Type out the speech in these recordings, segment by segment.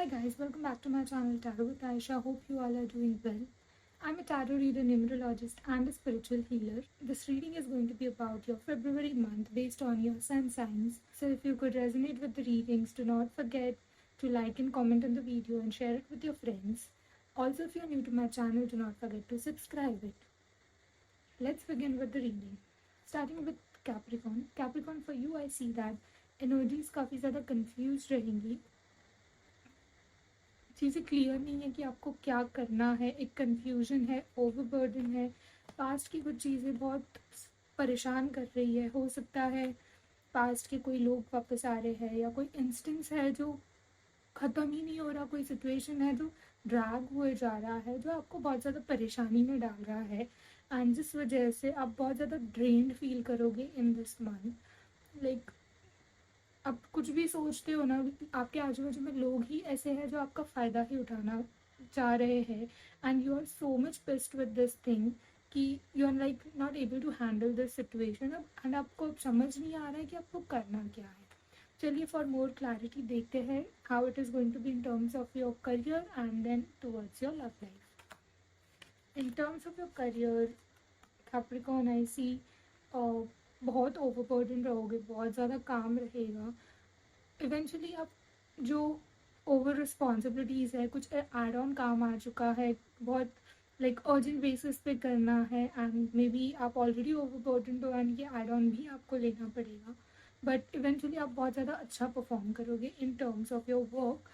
Hi guys, welcome back to my channel Tarot with Aisha. Hope you all are doing well. I'm a tarot reader, numerologist, and a spiritual healer. This reading is going to be about your February month based on your sun signs. So if you could resonate with the readings, do not forget to like and comment on the video and share it with your friends. Also, if you're new to my channel, do not forget to subscribe it. Let's begin with the reading. Starting with Capricorn. Capricorn, for you I see that energies काफ़ी ज़्यादा confused रहेंगी. चीज़ें clear नहीं है कि आपको क्या करना है, एक कन्फ्यूजन है, ओवरबर्डन है, पास्ट की कुछ चीज़ें बहुत परेशान कर रही है. हो सकता है पास्ट के कोई लोग वापस आ रहे हैं या कोई इंस्टेंस है जो ख़त्म ही नहीं हो रहा, कोई सिचुएशन है जो ड्रैग हुए जा रहा है, जो आपको बहुत ज़्यादा परेशानी में डाल रहा है एंड जिस वजह से आप बहुत ज़्यादा ड्रेन्ड फील करोगे इन दिस मंथ. लाइक आप कुछ भी सोचते हो ना, आपके आजू बाजू में लोग ही ऐसे हैं जो आपका फ़ायदा ही उठाना चाह रहे हैं and you are so much pissed with this thing कि you are like not able to handle this situation and आपको अब समझ नहीं आ रहा है कि आपको करना क्या है. चलिए फॉर मोर क्लैरिटी देखते हैं how it is going to be in terms of your career and then towards your love life. In terms of your career Capricorn I see बहुत ओवरबर्डन रहोगे, बहुत ज़्यादा काम रहेगा. इवेंचुअली आप जो ओवर रिस्पॉन्सिबिलिटीज़ है, कुछ एड ऑन काम आ चुका है, बहुत लाइक अर्जेंट बेसिस पे करना है एंड मे बी आप ऑलरेडी ओवरबर्डन हो एंड ये एड ऑन भी आपको लेना पड़ेगा. बट इवेंचुअली आप बहुत ज़्यादा अच्छा परफॉर्म करोगे इन टर्म्स ऑफ योर वर्क.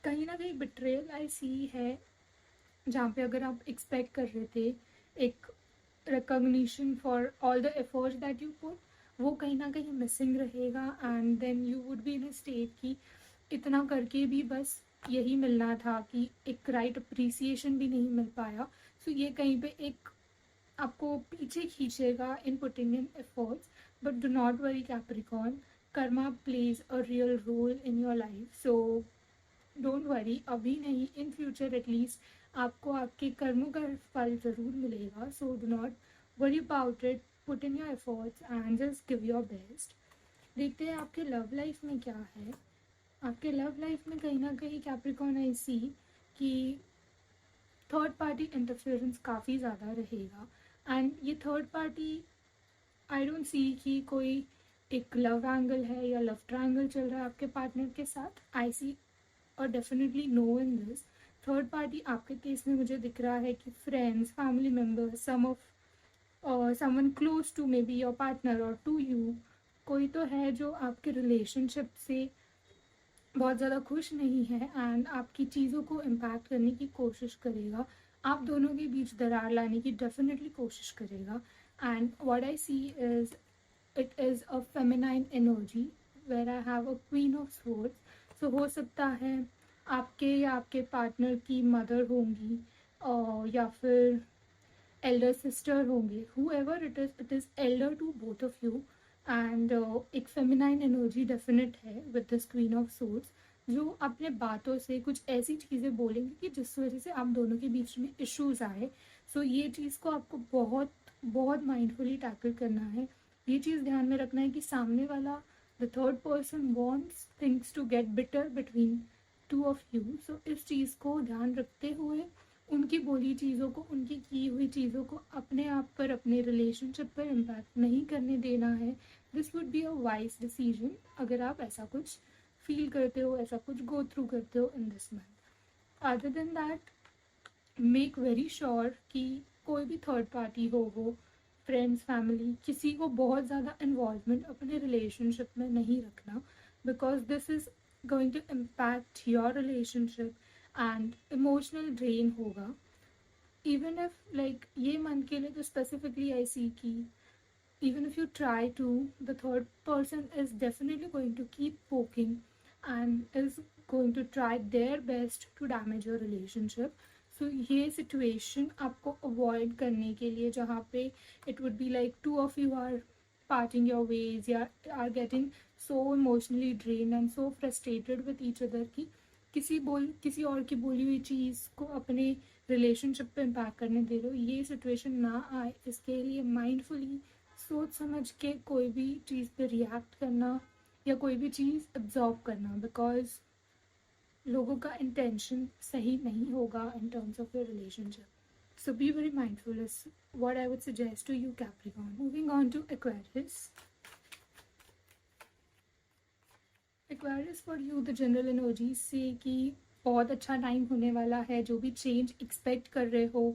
कहीं ना कहीं बिट्रेयल आई सी है, जहाँ पे अगर आप एक्सपेक्ट कर रहे थे एक recognition for all the efforts that you put, वो कहीं ना कहीं मिसिंग रहेगा and then you would be in a state कि इतना करके भी बस यही मिलना था कि एक राइट अप्रिसिएशन भी नहीं मिल पाया. सो ये कहीं पे एक आपको पीछे खींचेगा in putting in efforts. But do not worry Capricorn, karma plays a real role in your life. So don't worry, अभी नहीं, इन फ्यूचर एटलीस्ट आपको आपके कर्मों का फल ज़रूर मिलेगा. So do not worry about it, put in your efforts and just give your best. देखते हैं आपके लव लाइफ में क्या है. आपके लव लाइफ में कहीं ना कहीं कैप्रिकॉर्न आई सी कि थर्ड पार्टी इंटरफेरेंस काफ़ी ज़्यादा रहेगा एंड ये third party I don't see कि कोई एक लव एंगल है या लव ट्रायंगल चल रहा है आपके पार्टनर के साथ. आई सी और definitely no in this. Third party आपके केस में मुझे दिख रहा है कि friends, family members, someone close to maybe your partner और टू यू, कोई तो है जो आपके रिलेशनशिप से बहुत ज़्यादा खुश नहीं है एंड आपकी चीज़ों को इम्पैक्ट करने की कोशिश करेगा, आप दोनों के बीच दरार लाने की डेफिनेटली कोशिश करेगा. And what I see is it is a feminine energy where I have a queen of swords. So हो सकता है आपके या आपके पार्टनर की मदर होंगी और या फिर एल्डर सिस्टर होंगे, however it is elder to both of you and एक फेमिनाइन एनर्जी डेफिनेट है with this queen of swords, जो अपने बातों से कुछ ऐसी चीज़ें बोलेंगे कि जिस वजह से आप दोनों के बीच में इश्यूज आए. सो ये चीज़ को आपको बहुत बहुत माइंडफुली टैकल करना है. ये चीज़ ध्यान में रखना है कि सामने वाला the third person wants things to get bitter between two of you. So इस चीज़ को ध्यान रखते हुए उनकी बोली चीज़ों को, उनकी की हुई चीज़ों को अपने आप पर, अपने रिलेशनशिप पर इम्पैक्ट नहीं करने देना है. This would be a wise decision अगर आप ऐसा कुछ फील करते हो, ऐसा कुछ गो थ्रू करते हो इन this month. Other than that, make very sure कि कोई भी थर्ड पार्टी हो फ्रेंड्स, फैमिली, किसी को बहुत ज़्यादा इन्वॉल्वमेंट अपने रिलेशनशिप में नहीं रखना, because this is going to impact your relationship and emotional drain होगा. इवन इफ लाइक ये मन के लिए तो स्पेसिफिकली आई सी की even if you try to, the third person is definitely going to keep poking and is going to try their best to damage your relationship. So ये situation आपको avoid करने के लिए, जहाँ पे it would be like two of you are parting your ways या are getting so emotionally drained and so frustrated with each other कि किसी और की बोली हुई चीज़ को अपने रिलेशनशिप पे इम्पैक्ट करने दे रहे हो. ये सिचुएशन ना आए, इसके लिए माइंडफुली सोच समझ के कोई भी चीज़ पे रिएक्ट करना या कोई भी चीज़ एब्जॉर्ब करना, बिकॉज लोगों का इंटेंशन सही नहीं होगा इन terms of your relationship. So be very mindful is what I would suggest to you, Capricorn. Moving on to Aquarius. Aquarius, for you the general energy से कि बहुत अच्छा टाइम होने वाला है. जो भी चेंज एक्सपेक्ट कर रहे हो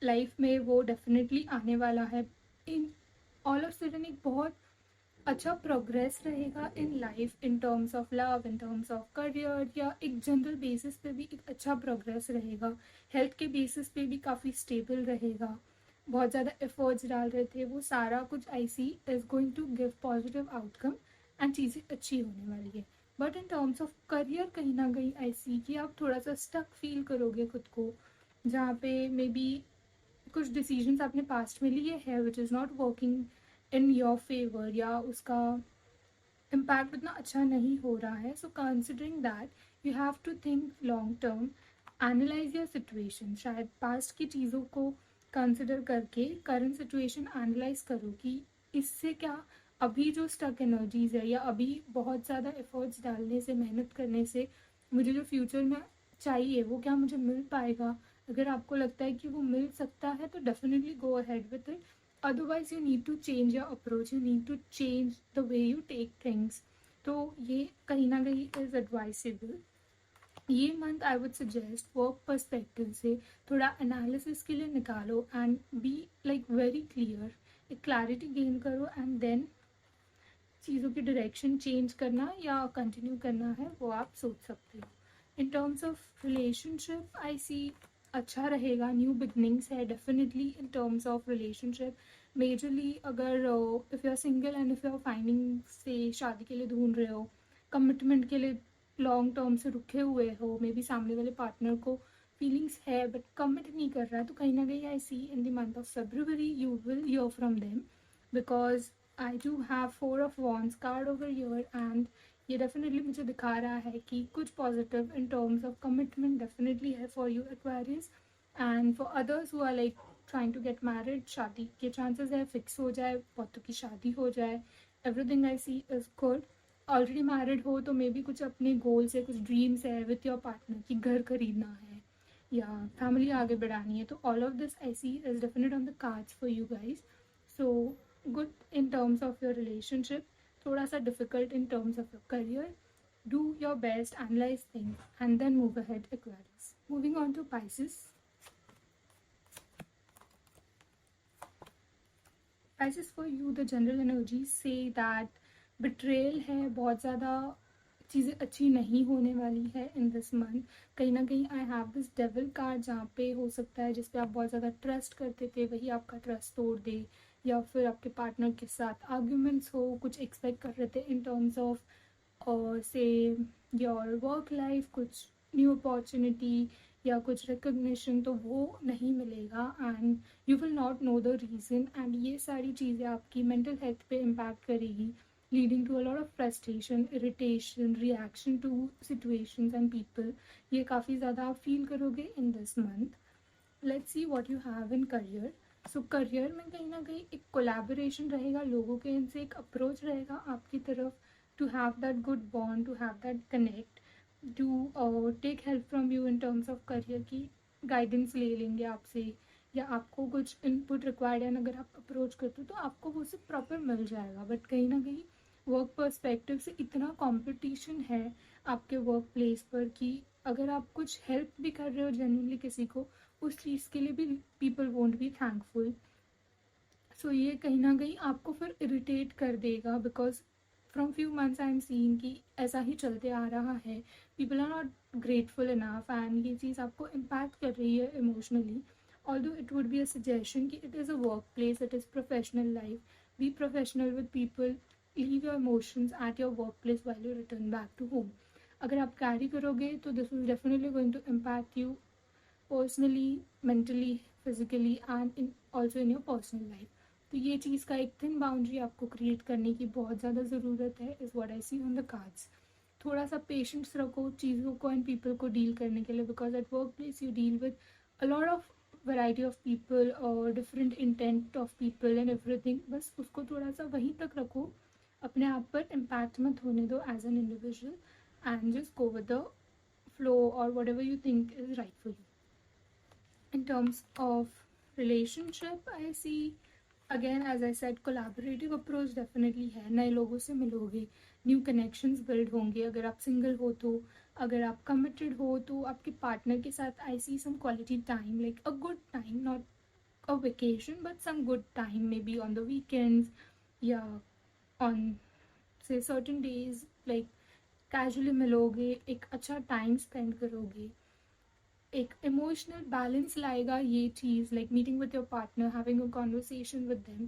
लाइफ में वो डेफिनेटली आने वाला है. इन ऑल ऑफ सडन एक बहुत अच्छा प्रोग्रेस रहेगा in life, in terms of love, in terms of career, या एक जनरल बेसिस पे भी एक अच्छा प्रोग्रेस रहेगा. हेल्थ के बेसिस पे भी काफ़ी स्टेबल रहेगा. बहुत ज़्यादा एफर्ट्स डाल रहे थे वो सारा कुछ I see is going to give positive outcome and चीज़ें अच्छी होने वाली है. But in terms of career कहीं ना कहीं आई सी कि आप थोड़ा सा स्टक फील करोगे खुद को, जहाँ पे मे बी कुछ डिसीजंस आपने पास्ट में लिए हैं which is not working in your favour, या उसका इम्पैक्ट उतना अच्छा नहीं हो रहा है. So considering that you have to think long term, analyse your situation. शायद पास्ट की चीज़ों को कंसिडर करके करंट सिचुएशन एनालाइज करो कि इससे क्या अभी जो स्टक एनर्जीज है या अभी बहुत ज़्यादा एफर्ट्स डालने से, मेहनत करने से मुझे जो फ्यूचर में चाहिए वो क्या मुझे मिल पाएगा. अगर आपको लगता है कि वो मिल सकता है तो definitely go ahead with it. Otherwise you need to change your approach, you need to change the way you take things. तो ये कहीं ना कहीं is advisable. ये month I would suggest work perspective से थोड़ा एनालिसिस के लिए निकालो and be like very clear, एक क्लैरिटी गेन करो एंड देन चीज़ों की डायरेक्शन चेंज करना या कंटिन्यू करना है वो आप सोच सकते हो. In terms of relationship I see अच्छा रहेगा, न्यू बिगनिंग्स है definitely in terms of relationship. Majorly अगर if you are single and if you are finding से शादी के लिए ढूंढ रहे हो, कमिटमेंट के लिए लॉन्ग टर्म से रुके हुए हो, मे बी सामने वाले पार्टनर को फीलिंग्स है बट कमिट नहीं कर रहा है, तो कहीं ना कहीं I see in the month of February you will hear from them, because I do have 4 of Wands card over here and ये डेफिनेटली मुझे दिखा रहा है कि कुछ positive in terms of commitment definitely है for you Aquarius. And for others who are like trying to get married, शादी के चांसेस है, फिक्स हो जाए, बहुतों की शादी हो जाए, everything I see is good. Already married हो तो मे बी कुछ अपने गोल्स है, कुछ ड्रीम्स है विथ योर पार्टनर कि घर खरीदना है या फैमिली आगे बढ़ानी है, तो all of this I see is definite on the cards for you guys. So good in terms of your relationship, थोड़ा सा difficult in terms of your career. Do your best, analyze things, and then move ahead, Aquarius. Moving on to Pisces. Pisces, for you the general energies say that betrayal है, बहुत ज़्यादा चीज़ें अच्छी नहीं होने वाली है इन दिस मंथ. कहीं ना कहीं I have this devil card जहाँ पे हो सकता है जिस पे आप बहुत ज़्यादा ट्रस्ट करते थे वही आपका ट्रस्ट तोड़ दे, या फिर आपके पार्टनर के साथ आर्ग्यूमेंट्स हो, कुछ एक्सपेक्ट कर रहे थे इन टर्म्स ऑफ और से योर वर्क लाइफ, कुछ न्यू अपॉर्चुनिटी या कुछ रिकग्निशन, तो वो नहीं मिलेगा and you will not know the reason. And ये सारी चीज़ें आपकी मेंटल हेल्थ पे इम्पैक्ट करेगी, leading to a lot of frustration, irritation, reaction to situations and people. ये काफ़ी ज़्यादा आप फील करोगे in this month. Let's see what you have in career. So career में कहीं ना कहीं एक कोलैबोरेशन रहेगा, लोगों के इनसे एक अप्रोच रहेगा आपकी तरफ to have that good bond, to have that connect, to take help from you in terms of career की guidance ले लेंगे आपसे, या आपको कुछ input required है, अगर आप approach करते हो तो आपको वो सब proper मिल जाएगा. बट कहीं ना कहीं वर्क पर्सपेक्टिव से इतना कंपटीशन है आपके वर्क प्लेस पर कि अगर आप कुछ हेल्प भी कर रहे हो जेन्युइनली किसी को, उस चीज़ के लिए भी people won't be thankful. So ये कहीं ना कहीं आपको फिर इरिटेट कर देगा, because from few months I am seeing कि ऐसा ही चलते आ रहा है. People are not grateful enough and ये चीज़ आपको इम्पैक्ट कर रही है emotionally. Although it would be a suggestion कि it is a work place, it is professional life, be professional with people, leave your emotions at your work place while you return back to home. अगर आप carry करोगे तो this is definitely going to impact you personally, mentally, physically and in also in your personal life. तो ये चीज़ का एक thin boundary आपको create करने की बहुत ज़्यादा ज़रूरत है, is what I see on the cards. थोड़ा सा पेशेंस रखो चीज़ों को एंड पीपल को डील करने के लिए, because at work place you deal with a lot of variety of people और different intent of people and everything. बस उसको थोड़ा सा वहीं तक रखो, अपने आप पर इम्पैक्ट मत होने दो as an individual, and just go with the flow or whatever you think is right for you. In terms of relationship, I see, again as I said, collaborative approach definitely है. नए लोगों से मिलोगे, new connections build होंगे. अगर आप single हो तो, अगर आप कमिटेड हो तो आपके पार्टनर के साथ I see some quality time, like a good time, not a vacation but some good time, maybe on the weekends, yeah, on say certain days, like casually मिलोगे, एक अच्छा टाइम स्पेंड करोगे. एक इमोशनल बैलेंस लाएगा ये चीज़, like meeting with your partner, having a conversation with them,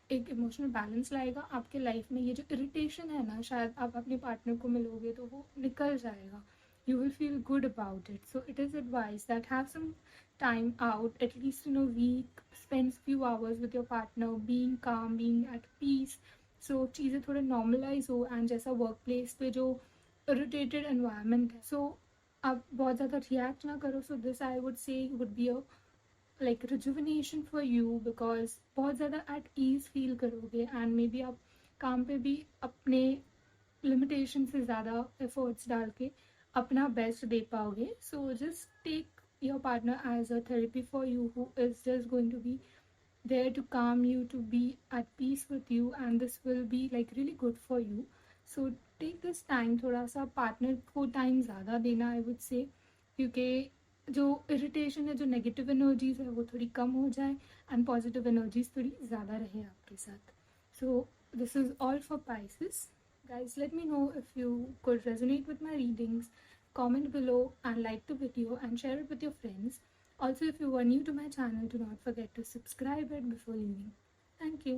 एक emotional balance लाएगा आपके लाइफ में. ये जो इरिटेशन है ना, शायद आप अपने पार्टनर को मिलोगे तो वो निकल जाएगा. You will feel good about it. So it is advised that have some time out, at least in a week, spend few hours with your partner, being calm, being at peace. So चीज़ें थोड़े normalize हो, and जैसा workplace पे जो irritated environment है, so आप बहुत ज़्यादा रिएक्ट ना करो. So this I would say would be a like rejuvenation for you, because बहुत ज़्यादा एट ईज फील करोगे, एंड मे बी आप काम पे भी अपने लिमिटेशन से ज़्यादा एफर्ट्स डाल के अपना बेस्ट दे पाओगे. So just take your partner as a therapy for you, who is just going to be there to calm you, to be at peace with you, and this will be like really good for you. So take this time, थोड़ा सा partner को time ज़्यादा देना, I would say, क्योंकि जो irritation है, जो negative energies है, वो थोड़ी कम हो जाए एंड पॉजिटिव एनर्जीज थोड़ी ज़्यादा रहे आपके साथ. So this is all for Pisces. Guys, let me know if you could resonate with my readings. Comment below and like the video and share it with your friends. Also, if you are new to my channel, do not forget to subscribe it before leaving. Thank you.